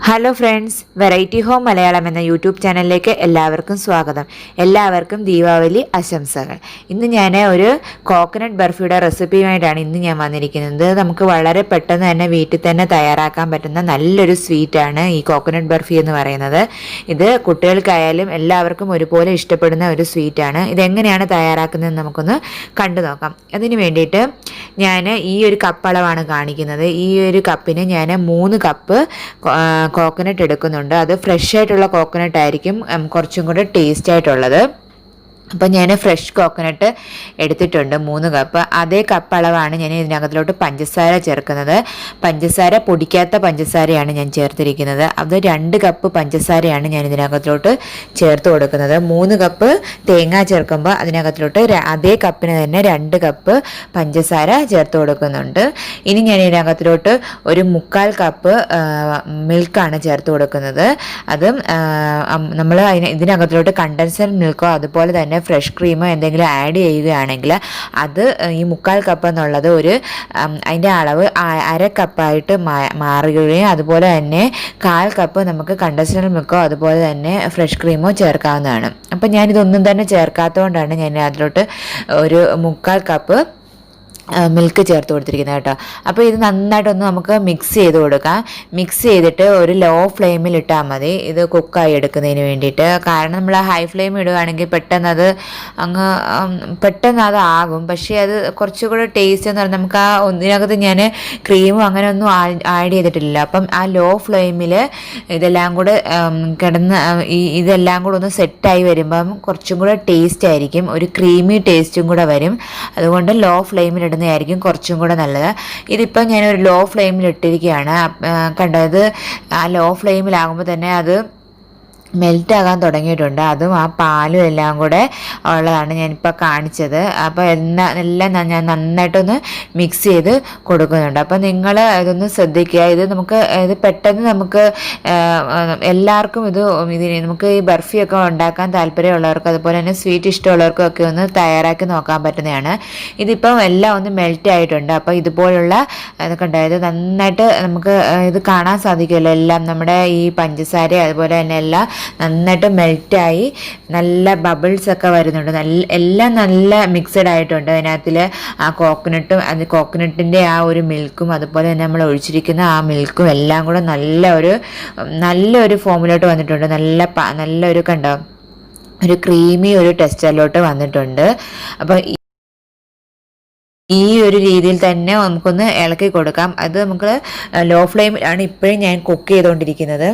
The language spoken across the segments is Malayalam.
Hello friends, variety home Malayalam എന്ന യൂട്യൂബ് ചാനലിലേക്ക് എല്ലാവർക്കും സ്വാഗതം. എല്ലാവർക്കും ദീപാവലി ആശംസകൾ. ഇന്ന് ഞാൻ ഒരു കോക്കനട്ട് ബർഫിയുടെ റെസിപ്പിയുമായിട്ടാണ് ഞാൻ വന്നിരിക്കുന്നത്. നമുക്ക് വളരെ പെട്ടെന്ന് തന്നെ വീട്ടിൽ തന്നെ തയ്യാറാക്കാൻ പറ്റുന്ന നല്ലൊരു സ്വീറ്റാണ് ഈ കോക്കനട്ട് ബർഫി എന്ന് പറയുന്നത്. ഇത് കുട്ടികൾക്കായാലും എല്ലാവർക്കും ഒരുപോലെ ഇഷ്ടപ്പെടുന്ന ഒരു സ്വീറ്റാണ്. ഇതെങ്ങനെയാണ് തയ്യാറാക്കുന്നതെന്ന് നമുക്കൊന്ന് കണ്ടു നോക്കാം. അതിന് വേണ്ടിയിട്ട് ഞാൻ ഈ ഒരു കപ്പളവാണ് കാണിക്കുന്നത്. ഈ ഒരു കപ്പിന് ഞാൻ 3 കപ്പ് കോക്കനട്ട് എടുക്കുന്നുണ്ട്. അത് ഫ്രഷ് ആയിട്ടുള്ള കോക്കനട്ട് ആയിരിക്കും കുറച്ചും കൂടെ ടേസ്റ്റ് ആയിട്ടുള്ളത്. അപ്പോൾ ഞാൻ ഫ്രഷ് കോക്കനട്ട് എടുത്തിട്ടുണ്ട് 3 കപ്പ്. അതേ കപ്പ് അളവാണ് ഞാൻ ഇതിനകത്തിലോട്ട് പഞ്ചസാര ചേർക്കുന്നത്. പഞ്ചസാര പൊടിക്കാത്ത പഞ്ചസാരയാണ് ഞാൻ ചേർത്തിരിക്കുന്നത്. അത് 2 കപ്പ് പഞ്ചസാരയാണ് ഞാൻ ഇതിനകത്തിലോട്ട് ചേർത്ത് കൊടുക്കുന്നത്. 3 കപ്പ് തേങ്ങ ചേർക്കുമ്പോൾ അതിനകത്തിലോട്ട് അതേ കപ്പിന് തന്നെ 2 കപ്പ് പഞ്ചസാര ചേർത്ത് കൊടുക്കുന്നുണ്ട്. ഇനി ഞാൻ ഇതിനകത്തിലോട്ട് ഒരു 3/4 കപ്പ് മിൽക്കാണ് ചേർത്ത് കൊടുക്കുന്നത്. അതും നമ്മൾ ഇതിനകത്തിലോട്ട് കണ്ടൻസഡ് മിൽക്കോ അതുപോലെ തന്നെ ഫ്രഷ് ക്രീമോ എന്തെങ്കിലും ആഡ് ചെയ്യുകയാണെങ്കിൽ അത് ഈ 3/4 കപ്പ് എന്നുള്ളത് അതിൻ്റെ അളവ് 1/2 കപ്പായിട്ട് മാറുകയും അതുപോലെ തന്നെ 1/4 കപ്പ് നമുക്ക് കണ്ടൻസ്ഡ് മിൽക്കോ അതുപോലെ തന്നെ ഫ്രഷ് ക്രീമോ ചേർക്കാവുന്നതാണ്. അപ്പം ഞാനിതൊന്നും തന്നെ ചേർക്കാത്തതുകൊണ്ടാണ് ഞാൻ അതിലോട്ട് ഒരു 3/4 കപ്പ് മിൽക്ക് ചേർത്ത് കൊടുത്തിരിക്കുന്നത് കേട്ടോ. അപ്പോൾ ഇത് നന്നായിട്ടൊന്ന് നമുക്ക് മിക്സ് ചെയ്ത് കൊടുക്കാം. മിക്സ് ചെയ്തിട്ട് ഒരു ലോ ഫ്ലെയിമിൽ ഇട്ടാൽ മതി ഇത് കുക്കായി എടുക്കുന്നതിന് വേണ്ടിയിട്ട്. കാരണം നമ്മൾ ഹൈ ഫ്ലെയിം ഇടുകയാണെങ്കിൽ പെട്ടെന്ന് അത് ആകും. പക്ഷേ അത് കുറച്ചുകൂടെ ടേസ്റ്റ് എന്ന് പറഞ്ഞാൽ നമുക്ക് ഒന്നിനകത്ത് ഞാൻ ക്രീമും അങ്ങനെ ഒന്നും ആഡ് ചെയ്തിട്ടില്ല. അപ്പം ആ ലോ ഫ്ലെയിമിൽ ഇതെല്ലാം കൂടെ ഇതെല്ലാം കൂടെ ഒന്ന് സെറ്റായി വരുമ്പം കുറച്ചും കൂടെ ടേസ്റ്റ് ആയിരിക്കും, ഒരു ക്രീമി ടേസ്റ്റും കൂടെ വരും. അതുകൊണ്ട് ലോ ഫ്ലെയിമിൽ ായിരിക്കും കുറച്ചും കൂടെ നല്ലത്. ഇതിപ്പോൾ ഞാനൊരു ലോ ഫ്ലെയിമിൽ ഇട്ടിരിക്കുകയാണ്. കണ്ടത് ആ ലോ ഫ്ലെയിമിലാകുമ്പോൾ തന്നെ അത് മെൽറ്റാകാൻ തുടങ്ങിയിട്ടുണ്ട്. അതും ആ പാലും എല്ലാം കൂടെ ഉള്ളതാണ് ഞാനിപ്പോൾ കാണിച്ചത്. അപ്പോൾ എല്ലാം ഞാൻ നന്നായിട്ടൊന്ന് മിക്സ് ചെയ്ത് കൊടുക്കുന്നുണ്ട്. അപ്പോൾ നിങ്ങൾ ഇതൊന്ന് ശ്രദ്ധിക്കുക. ഇത് പെട്ടെന്ന് നമുക്ക് എല്ലാവർക്കും നമുക്ക് ഈ ബർഫിയൊക്കെ ഉണ്ടാക്കാൻ താല്പര്യമുള്ളവർക്ക് അതുപോലെ തന്നെ സ്വീറ്റ് ഇഷ്ടമുള്ളവർക്കും ഒക്കെ ഒന്ന് തയ്യാറാക്കി നോക്കാൻ പറ്റുന്നതാണ്. ഇതിപ്പം എല്ലാം ഒന്ന് മെൽറ്റ് ആയിട്ടുണ്ട്. അപ്പോൾ ഇതുപോലുള്ള ഇത് നന്നായിട്ട് നമുക്ക് ഇത് കാണാൻ സാധിക്കുമല്ലോ. എല്ലാം നമ്മുടെ ഈ പഞ്ചസാര അതുപോലെ തന്നെ എല്ലാം നന്നായിട്ട് മെൽറ്റായി നല്ല ബബിൾസ് ഒക്കെ വരുന്നുണ്ട്. എല്ലാം നല്ല മിക്സഡ് ആയിട്ടുണ്ട്. അതിനകത്തിൽ ആ കോക്കനട്ടിൻ്റെ ആ ഒരു മിൽക്കും അതുപോലെ തന്നെ നമ്മൾ ഒഴിച്ചിരിക്കുന്ന ആ മിൽക്കും എല്ലാം കൂടെ നല്ലൊരു ഫോമിലോട്ട് വന്നിട്ടുണ്ട്. നല്ലൊരു കണ്ടോ ഒരു ക്രീമി ഒരു ടെക്സ്ചറിലോട്ട് വന്നിട്ടുണ്ട്. അപ്പോൾ ഈ ഒരു രീതിയിൽ തന്നെ നമുക്കൊന്ന് ഇളക്കി കൊടുക്കാം. അത് നമുക്ക് ലോ ഫ്ലെയിമിലാണ് ഇപ്പോഴും ഞാൻ കുക്ക് ചെയ്തുകൊണ്ടിരിക്കുന്നത്.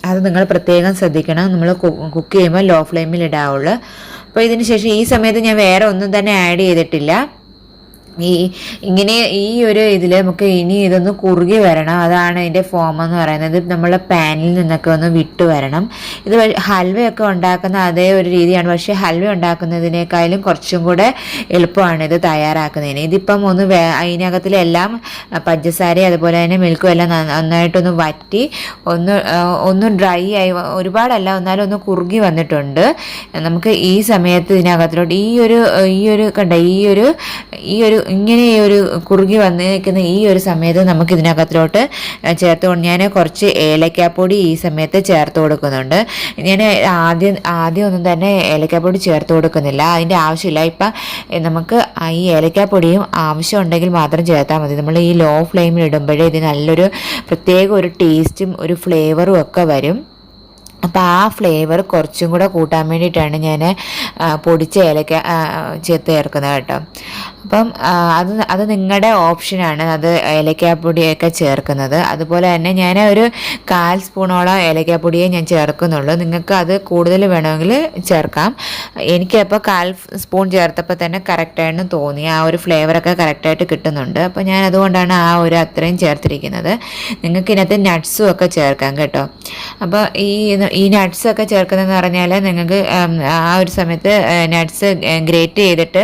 അത് നിങ്ങൾ പ്രത്യേകം ശ്രദ്ധിക്കണം. നമ്മൾ കുക്ക് ചെയ്യുമ്പോൾ ലോ ഫ്ലെയിമിൽ ഇടാവുള്ളൂ. അപ്പോൾ ഇതിന് ശേഷം ഈ സമയത്ത് ഞാൻ വേറെ ഒന്നും തന്നെ ആഡ് ചെയ്തിട്ടില്ല. ഈ ഒരു ഇതിൽ നമുക്ക് ഇനി ഇതൊന്ന് കുറുകി വരണം. അതാണ് ഇതിൻ്റെ ഫോം എന്ന് പറയുന്നത്. നമ്മളെ പാനിൽ നിന്നൊക്കെ ഒന്ന് വിട്ട് വരണം. ഇത് ഹൽവയൊക്കെ ഉണ്ടാക്കുന്ന അതേ ഒരു രീതിയാണ്. പക്ഷേ ഹൽവ ഉണ്ടാക്കുന്നതിനേക്കാളും കുറച്ചും കൂടെ എളുപ്പമാണ് ഇത് തയ്യാറാക്കുന്നതിന്. ഇതിപ്പം അതിനകത്തിലെല്ലാം പഞ്ചസാര അതുപോലെ തന്നെ മിൽക്കും എല്ലാം നന്നായിട്ടൊന്ന് വറ്റി ഒന്ന് ഡ്രൈ ആയി, ഒരുപാടല്ല എന്നാലും ഒന്ന് കുറുകി വന്നിട്ടുണ്ട്. നമുക്ക് ഈ സമയത്ത് ഇതിനകത്തിലോട്ട് ഇങ്ങനെ ഒരു കുറുകി വന്നിരിക്കുന്ന ഈ ഒരു സമയത്ത് നമുക്ക് ഇതിനകത്തിലോട്ട് ചേർത്തുകൊണ്ട് ഞാൻ കുറച്ച് ഏലക്കാപ്പൊടി ഈ സമയത്ത് ചേർത്ത് കൊടുക്കുന്നുണ്ട്. ഞാൻ ആദ്യം ഒന്നും തന്നെ ഏലക്കാപ്പൊടി ചേർത്ത് കൊടുക്കുന്നില്ല, അതിൻ്റെ ആവശ്യമില്ല. ഇപ്പം നമുക്ക് ഈ ഏലക്കാപ്പൊടിയും ആവശ്യമുണ്ടെങ്കിൽ മാത്രം ചേർത്താൽ മതി. നമ്മൾ ഈ ലോ ഫ്ലെയിമിൽ ഇടുമ്പോഴേ ഇത് നല്ലൊരു പ്രത്യേക ഒരു ടേസ്റ്റും ഒരു ഫ്ലേവറും ഒക്കെ വരും. അപ്പോൾ ആ ഫ്ലേവർ കുറച്ചും കൂടെ കൂട്ടാൻ വേണ്ടിയിട്ടാണ് ഞാൻ പൊടിച്ച ഏലക്ക ചേർക്കുന്നത് കേട്ടോ. അപ്പം അത് നിങ്ങളുടെ ഓപ്ഷനാണ്, അത് ഏലക്കാപ്പൊടിയൊക്കെ ചേർക്കുന്നത്. അതുപോലെ തന്നെ ഞാൻ ഒരു 1/4 സ്പൂണോളം ഏലക്കാപ്പൊടിയെ ഞാൻ ചേർക്കുന്നുള്ളൂ. നിങ്ങൾക്ക് അത് കൂടുതൽ വേണമെങ്കിൽ ചേർക്കാം. എനിക്കപ്പോൾ 1/4 സ്പൂൺ ചേർത്തപ്പോൾ തന്നെ കറക്റ്റായിട്ട് തോന്നി. ആ ഒരു ഫ്ലേവറൊക്കെ കറക്റ്റായിട്ട് കിട്ടുന്നുണ്ട്. അപ്പോൾ ഞാൻ അതുകൊണ്ടാണ് അത്രയും ചേർത്തിരിക്കുന്നത്. നിങ്ങൾക്ക് ഇതിനകത്ത് നട്ട്സും ഒക്കെ ചേർക്കാം കേട്ടോ. അപ്പോൾ ഈ നട്ട്സൊക്കെ ചേർക്കുന്നതെന്ന് പറഞ്ഞാൽ നിങ്ങൾക്ക് ആ ഒരു സമയത്ത് നട്ട്സ് ഗ്രേറ്റ് ചെയ്തിട്ട്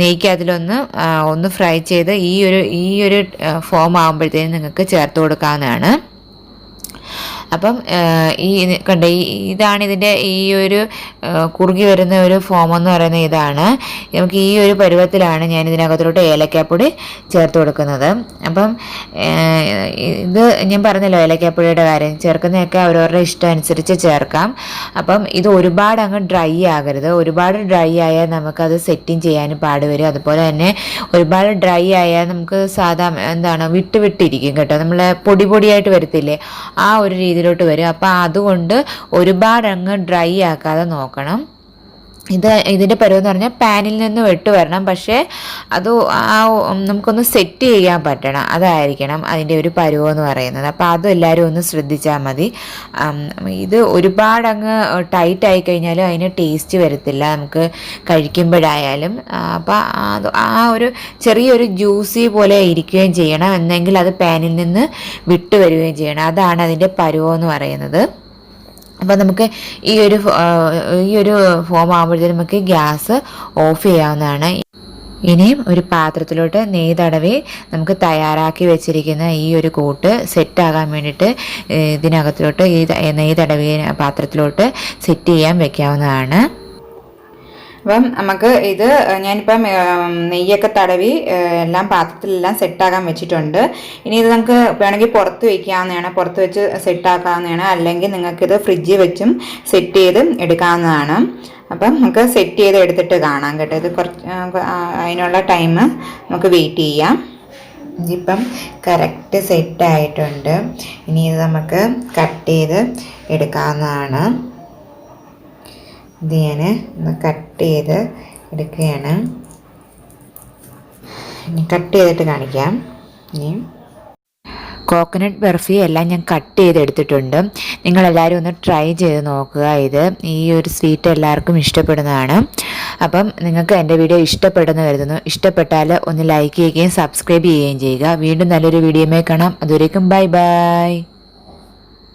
നെയ്ക്കതിലൊന്ന് ഫ്രൈ ചെയ്ത് ഈ ഒരു ഫോം ആകുമ്പോഴത്തേനും നിങ്ങൾക്ക് ചേർത്ത് കൊടുക്കാവുന്നതാണ്. അപ്പം ഈ കണ്ട ഇതാണ് ഇതിൻ്റെ ഈ ഒരു കുറുകി വരുന്ന ഒരു ഫോം എന്ന് പറയുന്നത് ഇതാണ്. നമുക്ക് ഈ ഒരു പരുവത്തിലാണ് ഞാൻ ഇതിനകത്തോട്ട് ഏലക്കാപ്പൊടി ചേർത്ത് കൊടുക്കുന്നത്. അപ്പം ഇത് ഞാൻ പറഞ്ഞല്ലോ ഏലക്കാപ്പൊടിയുടെ കാര്യം, ചേർക്കുന്നതൊക്കെ അവരവരുടെ ഇഷ്ടം അനുസരിച്ച് ചേർക്കാം. അപ്പം ഇത് ഒരുപാട് അങ്ങ് ഡ്രൈ ആകരുത്. ഒരുപാട് ഡ്രൈ ആയാൽ നമുക്കത് സെറ്റിങ് ചെയ്യാനും പാടുവരും. അതുപോലെ തന്നെ ഒരുപാട് ഡ്രൈ ആയാൽ നമുക്ക് എന്താണ് വിട്ടിരിക്കും കേട്ടോ, നമ്മൾ പൊടിയായിട്ട് വരത്തില്ലേ, ആ ഒരു രീതിയിലോട്ട് വരും. അപ്പോൾ അതുകൊണ്ട് ഒരുപാട് അങ്ങ് ഡ്രൈ ആക്കാതെ നോക്കണം. ഇതിൻ്റെ പരുവെന്ന് പറഞ്ഞാൽ പാനിൽ നിന്ന് വിട്ട് വരണം, പക്ഷേ അത് നമുക്കൊന്ന് സെറ്റ് ചെയ്യാൻ പറ്റണം, അതായിരിക്കണം അതിൻ്റെ ഒരു പരുവെന്ന് പറയുന്നത്. അപ്പോൾ അതും എല്ലാവരും ഒന്ന് ശ്രദ്ധിച്ചാൽ മതി. ഇത് ഒരുപാട് അങ്ങ് ടൈറ്റ് ആയി കഴിഞ്ഞാലും അതിന് ടേസ്റ്റ് വരത്തില്ല നമുക്ക് കഴിക്കുമ്പോഴായാലും. അപ്പോൾ ആ ഒരു ചെറിയൊരു ജ്യൂസി പോലെ ഇരിക്കുകയും ചെയ്യണം, എന്നെങ്കിൽ അത് പാനിൽ നിന്ന് വിട്ട് വരികയും ചെയ്യണം. അതാണ് അതിൻ്റെ പരുവെന്ന് പറയുന്നത്. അപ്പോൾ നമുക്ക് ഈ ഒരു ഫോം ആകുമ്പോഴത്തേക്കും നമുക്ക് ഗ്യാസ് ഓഫ് ചെയ്യാവുന്നതാണ്. ഇനിയും ഒരു പാത്രത്തിലോട്ട് നെയ്യ് തടവി നമുക്ക് തയ്യാറാക്കി വെച്ചിരിക്കുന്ന ഈ ഒരു കൂട്ട് സെറ്റാകാൻ വേണ്ടിയിട്ട് ഇതിനകത്തിലോട്ട് ഈ നെയ്യ് തടവിയ പാത്രത്തിലോട്ട് സെറ്റ് ചെയ്യാൻ വെക്കാവുന്നതാണ്. അപ്പം നമുക്ക് ഇത് ഞാനിപ്പം നെയ്യൊക്കെ തടവി എല്ലാം പാത്രത്തിലെല്ലാം സെറ്റാക്കാൻ വെച്ചിട്ടുണ്ട്. ഇനി ഇത് നമുക്ക് വേണമെങ്കിൽ പുറത്ത് വയ്ക്കാവുന്നതാണ്, പുറത്ത് വെച്ച് സെറ്റാക്കാവുന്നതാണ്, അല്ലെങ്കിൽ നിങ്ങൾക്കിത് ഫ്രിഡ്ജിൽ വെച്ചും സെറ്റ് ചെയ്ത് എടുക്കാവുന്നതാണ്. അപ്പം നമുക്ക് സെറ്റ് ചെയ്ത് എടുത്തിട്ട് കാണാം കേട്ടോ. ഇത് അതിനുള്ള ടൈം നമുക്ക് വെയിറ്റ് ചെയ്യാം. ഇതിപ്പം കറക്റ്റ് സെറ്റായിട്ടുണ്ട്. ഇനി ഇത് നമുക്ക് കട്ട് ചെയ്ത് എടുക്കാവുന്നതാണ്. ഇത് ഞാൻ ഒന്ന് കട്ട് ചെയ്ത് എടുക്കുകയാണ്. ഇനി കട്ട് ചെയ്തിട്ട് കാണിക്കാം. ഇനി കോക്കനട്ട് ബർഫി എല്ലാം ഞാൻ കട്ട് ചെയ്തെടുത്തിട്ടുണ്ട്. നിങ്ങളെല്ലാവരും ഒന്ന് ട്രൈ ചെയ്ത് നോക്കുക. ഈ ഒരു സ്വീറ്റ് എല്ലാവർക്കും ഇഷ്ടപ്പെടുന്നതാണ്. അപ്പം നിങ്ങൾക്ക് എൻ്റെ വീഡിയോ ഇഷ്ടപ്പെടുന്നു കരുതുന്നു. ഇഷ്ടപ്പെട്ടാൽ ഒന്ന് ലൈക്ക് ചെയ്യുകയും സബ്സ്ക്രൈബ് ചെയ്യുകയും ചെയ്യുക. വീണ്ടും നല്ലൊരു വീഡിയോയുമായി കാണാം. അതുവരേക്കും ബൈ ബൈ.